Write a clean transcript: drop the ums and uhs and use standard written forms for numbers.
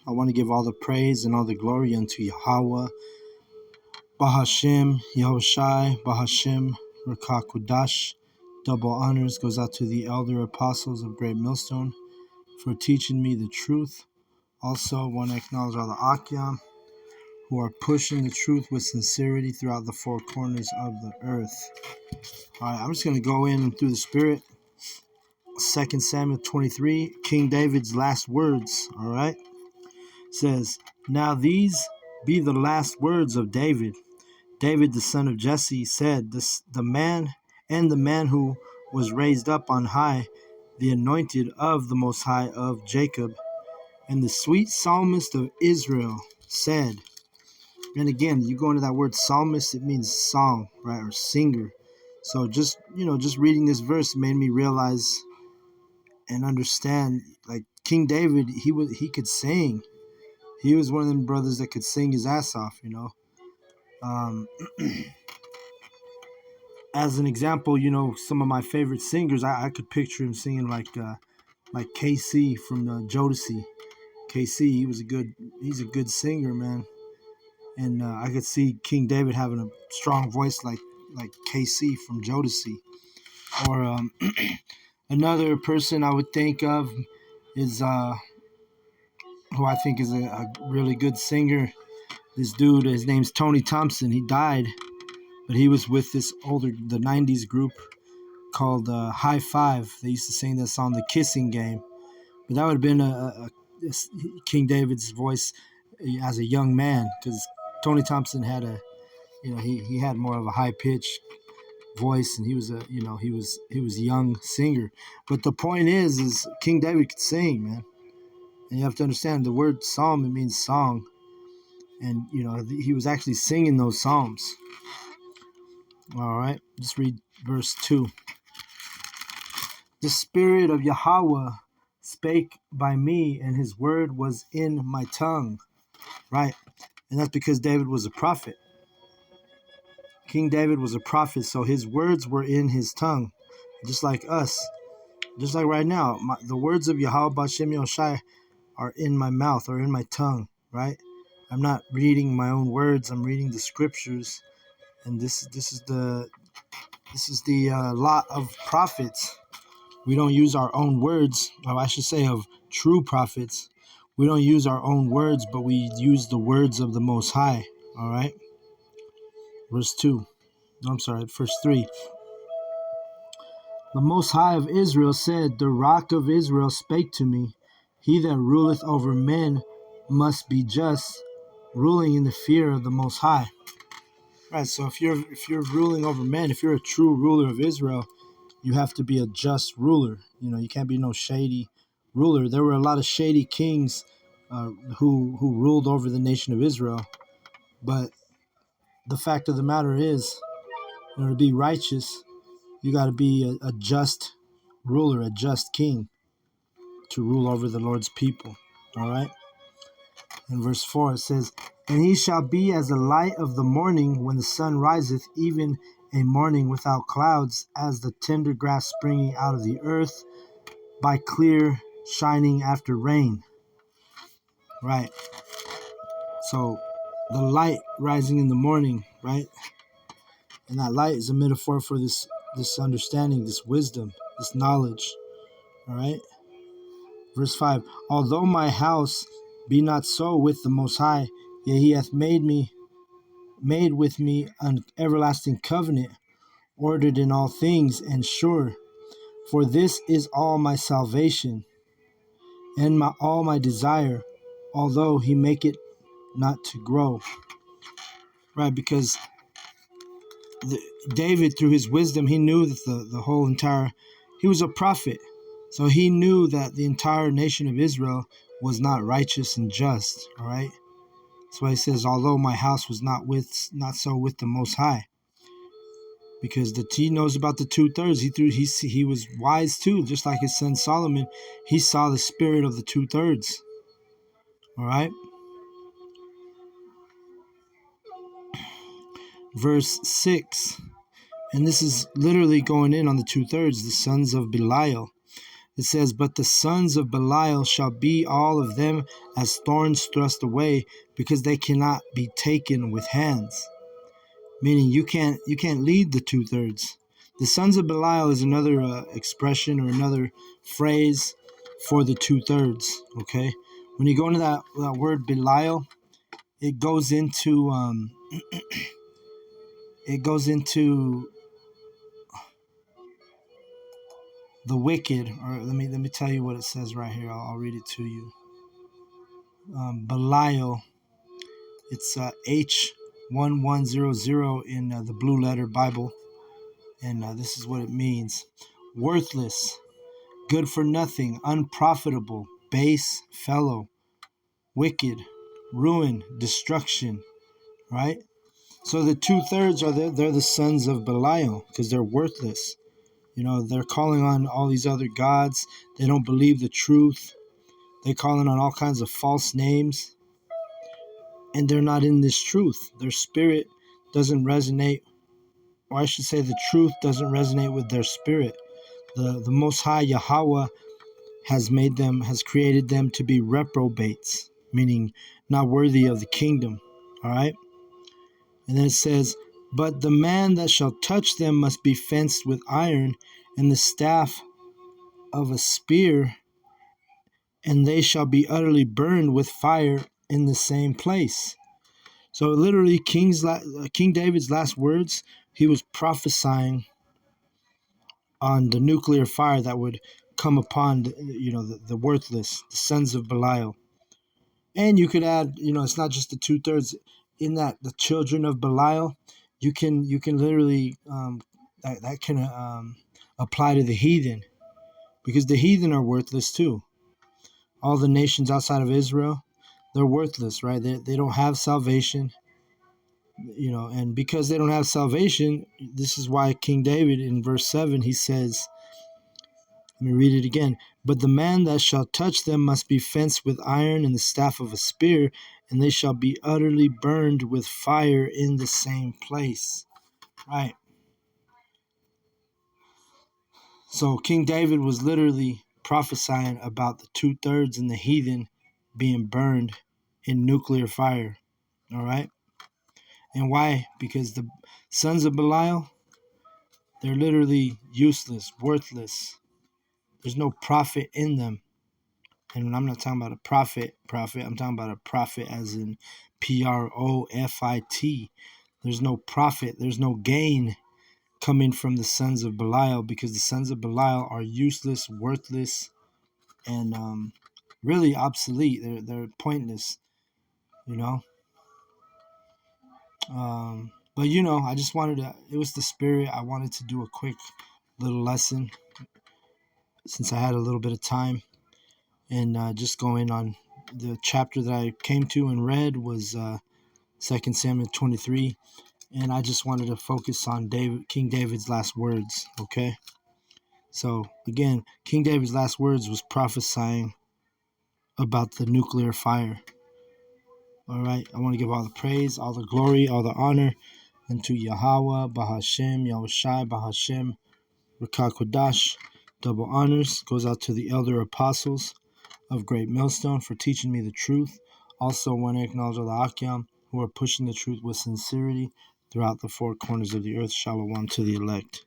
I want to give all the praise and all the glory unto Yahweh, Bahashem, Yahushai, Bahashem, Rakakudash. Double honors goes out to the elder apostles of Great Millstone for teaching me the truth. Also, want to acknowledge all the Akyam who are pushing the truth with sincerity throughout the four corners of the earth. All right, I'm just going to go in through the Spirit. 2 Samuel 23, King David's last words. All right, it says, "Now these be the last words of David. David, the son of Jesse, said, the man who was raised up on high, the anointed of the Most High of Jacob, and the sweet psalmist of Israel said." And again, you go into that word psalmist, it means song, right, or singer. So just reading this verse made me realize and understand, like King David, he could sing. He was one of them brothers that could sing his ass off, As an example, some of my favorite singers, I could picture him singing like KC from Jodeci. KC, he's a good singer, man. And I could see King David having a strong voice like KC from Jodeci. Or another person I would think of is who I think is a really good singer. This dude, his name's Tony Thompson. He died, but he was with the 90s group called High Five. They used to sing that song, The Kissing Game. But that would have been a King David's voice as a young man, because Tony Thompson had he had more of a high pitched voice, and he was a young singer. But the point is King David could sing, man. And you have to understand the word psalm, it means song. And he was actually singing those psalms. All right, just read verse 2. "The Spirit of Yahweh spake by me, and his word was in my tongue." Right? And that's because David was a prophet. King David was a prophet, so his words were in his tongue, just like us. Just like right now, the words of Yahweh Bashem Yoshai are in my mouth, or in my tongue, right? I'm not reading my own words, I'm reading the scriptures. And this is the lot of prophets. We don't use our own words, or I should say of true prophets. We don't use our own words, but we use the words of the Most High. All right? Verse 3. "The Most High of Israel said, the Rock of Israel spake to me. He that ruleth over men must be just, ruling in the fear of the Most High." Right, so if you're ruling over men, if you're a true ruler of Israel, you have to be a just ruler. You can't be no shady ruler. There were a lot of shady kings who ruled over the nation of Israel. But the fact of the matter is, in order to be righteous, you got to be a just ruler, a just king, to rule over the Lord's people. All right? In verse 4 it says, "And he shall be as the light of the morning when the sun riseth, even a morning without clouds, as the tender grass springing out of the earth by clear shining after rain." Right? So the light rising in the morning, right? And that light is a metaphor for this understanding, this wisdom, this knowledge. All right? Verse 5, "Although my house be not so with the Most High, yet he hath made with me an everlasting covenant, ordered in all things and sure. For this is all my salvation and all my desire, although he make it not to grow." Right, because David, through his wisdom, he knew that he was a prophet. So he knew that the entire nation of Israel was not righteous and just. All right. That's why he says, although my house was not so with the Most High. Because he knows about the 2/3. He was wise too, just like his son Solomon. He saw the spirit of the 2/3. All right. Verse 6. And this is literally going in on the 2/3, the sons of Belial. It says, but the sons of Belial shall be all of them as thorns thrust away, because they cannot be taken with hands. Meaning you can't lead the 2/3. The sons of Belial is another expression or another phrase for the 2/3. Okay, when you go into that word Belial, it goes into the wicked. Or let me tell you what it says right here. I'll read it to you. Belial, it's H1100 in the Blue Letter Bible, and this is what it means: worthless, good for nothing, unprofitable, base, fellow, wicked, ruin, destruction. Right. So the 2/3 are they're the sons of Belial because they're worthless. They're calling on all these other gods. They don't believe the truth. They're calling on all kinds of false names. And they're not in this truth. Their spirit doesn't resonate, or I should say the truth doesn't resonate with their spirit. The Most High Yahweh has created them to be reprobates, meaning not worthy of the kingdom. All right? And then it says, but the man that shall touch them must be fenced with iron and the staff of a spear, and they shall be utterly burned with fire in the same place. So literally, King David's last words, he was prophesying on the nuclear fire that would come upon the worthless, the sons of Belial. And you could add, it's not just the 2/3 in that the children of Belial. You can literally that can apply to the heathen, because the heathen are worthless too. All the nations outside of Israel, they're worthless, right? They don't have salvation, and because they don't have salvation, this is why King David in verse 7, he says, let me read it again. But the man that shall touch them must be fenced with iron and the staff of a spear, and they shall be utterly burned with fire in the same place. Right. So King David was literally prophesying about the 2/3 and the heathen being burned in nuclear fire. All right. And why? Because the sons of Belial, they're literally useless, worthless. There's no profit in them. And I'm not talking about a profit, I'm talking about a prophet as in profit. There's no profit, there's no gain coming from the sons of Belial, because the sons of Belial are useless, worthless, and really obsolete. They're pointless, you know. But I just wanted to. It was the spirit. I wanted to do a quick little lesson since I had a little bit of time, and just going on the chapter that I came to and read was 2 Samuel 23, and I just wanted to focus on King David's last words. Okay. So again, King David's last words was prophesying about the nuclear fire. All right, I want to give all the praise, all the glory, all the honor unto Yahweh, Bahashem, Yahushai, Bahashem, Rakakodash. Double honors goes out to the elder apostles of Great Millstone for teaching me the truth. Also want to acknowledge all the Akyam who are pushing the truth with sincerity throughout the four corners of the earth. Shalom to the elect.